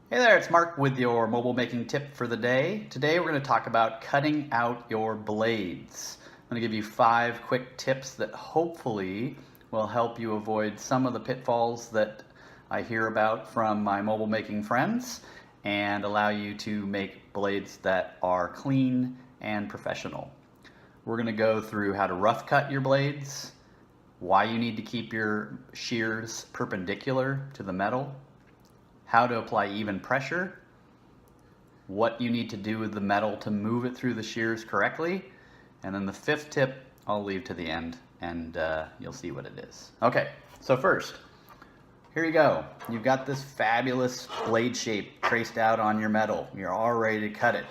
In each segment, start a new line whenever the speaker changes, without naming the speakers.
Hey there, it's Mark with your mobile making tip for the day. Today we're going to talk about cutting out your blades. I'm going to give you 5 quick tips that hopefully will help you avoid some of the pitfalls that I hear about from my mobile making friends and allow you to make blades that are clean and professional. We're going to go through how to rough cut your blades, why you need to keep your shears perpendicular to the metal, how to apply even pressure, what you need to do with the metal to move it through the shears correctly, and then the 5th tip I'll leave to the end and you'll see what it is. Okay, so first, here you go. You've got this fabulous blade shape traced out on your metal. You're all ready to cut it.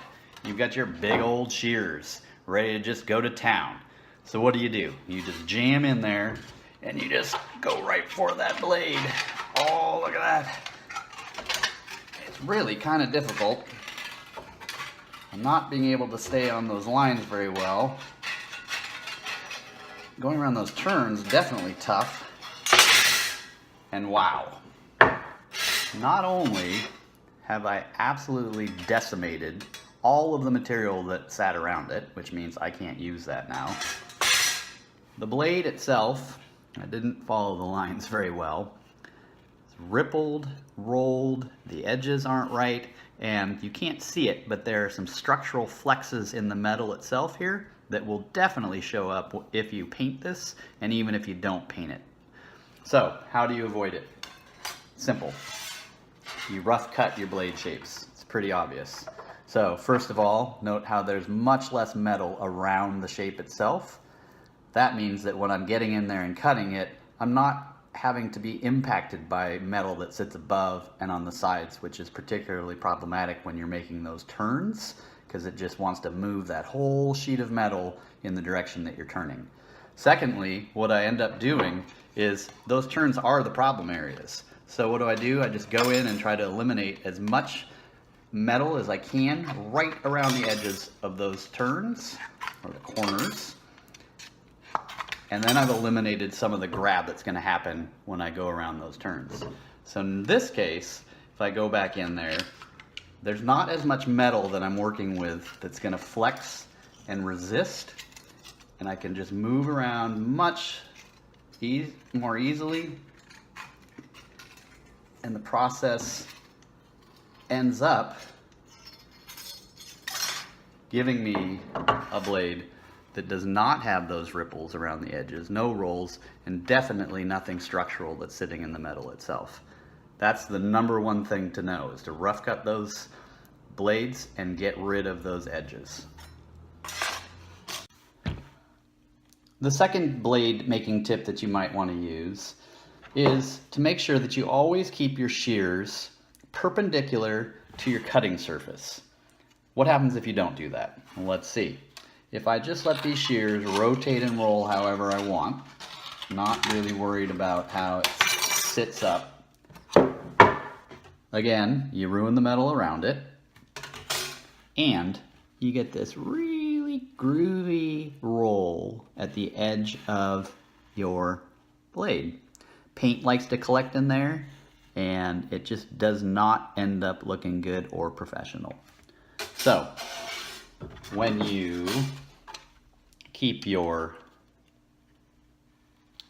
You've got your big old shears ready to just go to town. So what do? You just jam in there and you just go right for that blade. Oh, look at that. It's really kind of difficult. I'm not being able to stay on those lines very well. Going around those turns, definitely tough. And wow. Not only have I absolutely decimated all of the material that sat around it, which means I can't use that now. The blade itself, I didn't follow the lines very well. It's rippled, rolled, the edges aren't right, and you can't see it, but there are some structural flexes in the metal itself here that will definitely show up if you paint this, and even if you don't paint it. So, how do you avoid it? Simple. You rough cut your blade shapes. It's pretty obvious. So, first of all, note how there's much less metal around the shape itself. That means that when I'm getting in there and cutting it, I'm not having to be impacted by metal that sits above and on the sides, which is particularly problematic when you're making those turns, because it just wants to move that whole sheet of metal in the direction that you're turning. Secondly, what I end up doing is those turns are the problem areas. So what do? I just go in and try to eliminate as much metal as I can right around the edges of those turns, or the corners. And then I've eliminated some of the grab that's going to happen when I go around those turns. So in this case, if I go back in there, there's not as much metal that I'm working with that's going to flex and resist, and I can just move around much more easily, and the process ends up giving me a blade that does not have those ripples around the edges, no rolls, and definitely nothing structural that's sitting in the metal itself. That's the #1 thing to know, is to rough cut those blades and get rid of those edges. The second blade making tip that you might want to use is to make sure that you always keep your shears perpendicular to your cutting surface. What happens if you don't do that? Well, let's see. If I just let these shears rotate and roll however I want, not really worried about how it sits up, again, you ruin the metal around it, and you get this really groovy roll at the edge of your blade. Paint likes to collect in there, and it just does not end up looking good or professional. So, when you keep your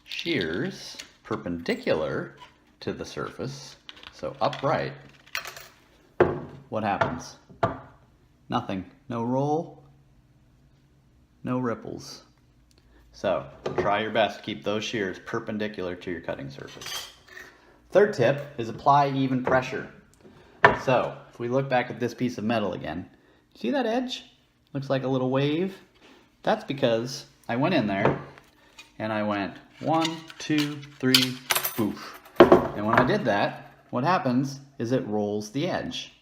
shears perpendicular to the surface, so upright, what happens? Nothing. No roll, no ripples. So, try your best to keep those shears perpendicular to your cutting surface. Third tip is apply even pressure. So, if we look back at this piece of metal again, see that edge? Looks like a little wave. That's because I went in there and I went 1, 2, 3, poof. And when I did that, what happens is it rolls the edge.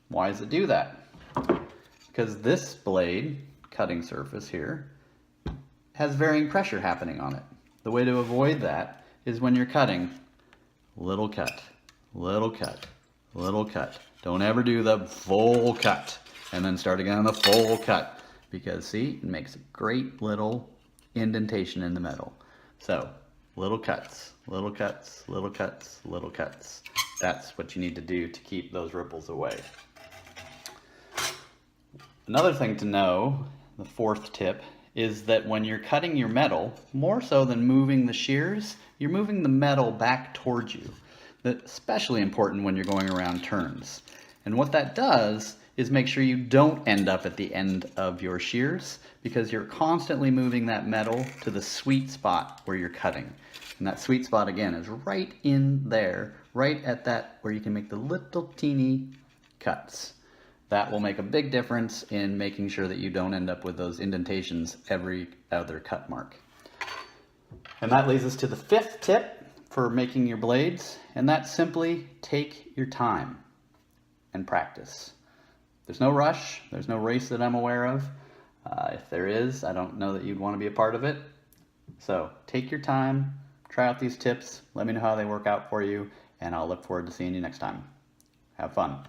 Why does it do that? Because this blade, cutting surface here, has varying pressure happening on it. The way to avoid that is when you're cutting, little cut, little cut, little cut. Don't ever do the full cut and then start again on the full cut, because see, it makes a great little indentation in the metal. So little cuts, little cuts, little cuts, little cuts. That's what you need to do to keep those ripples away. Another thing to know, the fourth tip, is that when you're cutting your metal, more so than moving the shears, you're moving the metal back towards you. That's especially important when you're going around turns. And what that does is make sure you don't end up at the end of your shears, because you're constantly moving that metal to the sweet spot where you're cutting. And that sweet spot, again, is right in there, right at that where you can make the little teeny cuts. That will make a big difference in making sure that you don't end up with those indentations every other cut mark. And that leads us to the fifth tip for making your blades, and that's simply take your time and practice. There's no rush, there's no race that I'm aware of. If there is, I don't know that you'd want to be a part of it. So take your time, try out these tips, let me know how they work out for you, and I'll look forward to seeing you next time. Have fun.